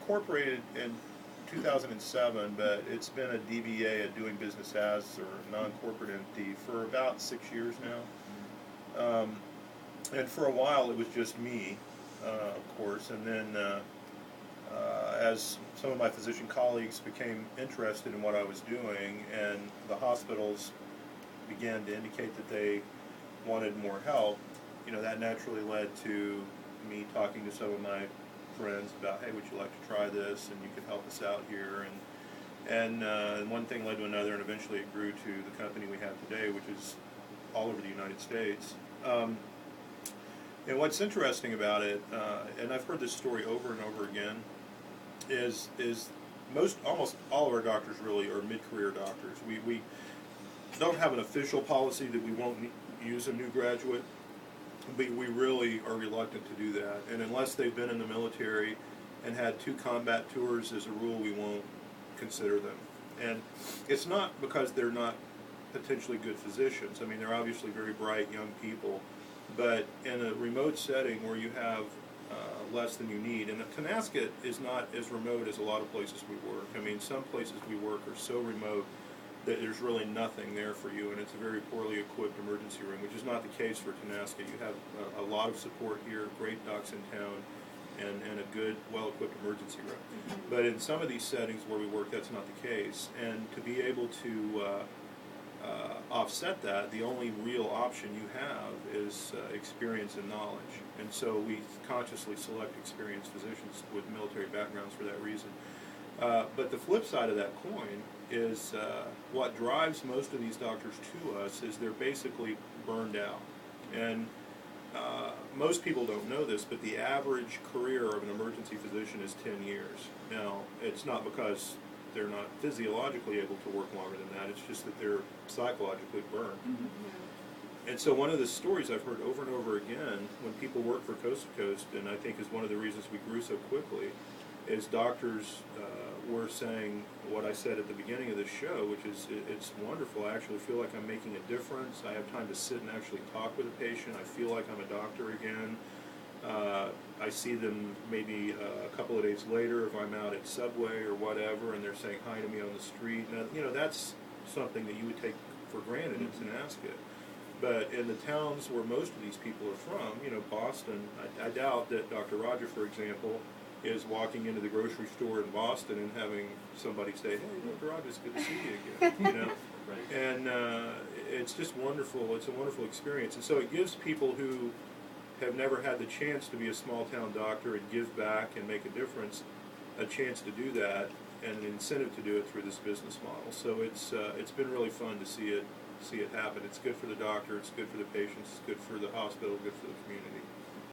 incorporated in 2007, but it's been a DBA, a doing business as, or non-corporate entity, for about 6 years now. And for a while it was just me, of course, and then as some of my physician colleagues became interested in what I was doing, and the hospitals began to indicate that they wanted more help, that naturally led to me talking to some of my friends about, hey, would you like to try this, and you could help us out here, and one thing led to another, and eventually it grew to the company we have today, which is all over the United States. And what's interesting about it, and I've heard this story over and over again, is almost all of our doctors really are mid-career doctors. We don't have an official policy that we won't use a new graduate, but we really are reluctant to do that. And unless they've been in the military and had 2 combat tours, as a rule, we won't consider them. And it's not because they're not potentially good physicians. I mean, they're obviously very bright young people, but in a remote setting where you have less than you need, and Tonasket is not as remote as a lot of places we work. I mean, some places we work are so remote that there's really nothing there for you, and it's a very poorly equipped emergency room, which is not the case for Tonasket. You have a lot of support here, great docs in town, and a good, well-equipped emergency room. But in some of these settings where we work, that's not the case, and to be able to offset that, the only real option you have is experience and knowledge. And so we consciously select experienced physicians with military backgrounds for that reason. But the flip side of that coin is what drives most of these doctors to us is they're basically burned out. And most people don't know this, but the average career of an emergency physician is 10 years. Now, it's not because they're not physiologically able to work longer than that, it's just that they're psychologically burned. And so one of the stories I've heard over and over again when people work for Coast to Coast, and I think is one of the reasons we grew so quickly, is doctors were saying what I said at the beginning of the show, which is it's wonderful. I actually feel like I'm making a difference. I have time to sit and actually talk with a patient. I feel like I'm a doctor again. I see them maybe a couple of days later if I'm out at Subway or whatever, and they're saying hi to me on the street. Now, that's something that you would take for granted in Tonasket. But in the towns where most of these people are from, Boston, I doubt that Dr. Roger, for example, is walking into the grocery store in Boston and having somebody say, hey, Dr. Roger, it's good to see you again, Right. And it's just wonderful. It's a wonderful experience. And so it gives people who have never had the chance to be a small-town doctor and give back and make a difference a chance to do that and an incentive to do it through this business model. So it's been really fun to see it happen. It's good for the doctor, it's good for the patients, it's good for the hospital, good for the community.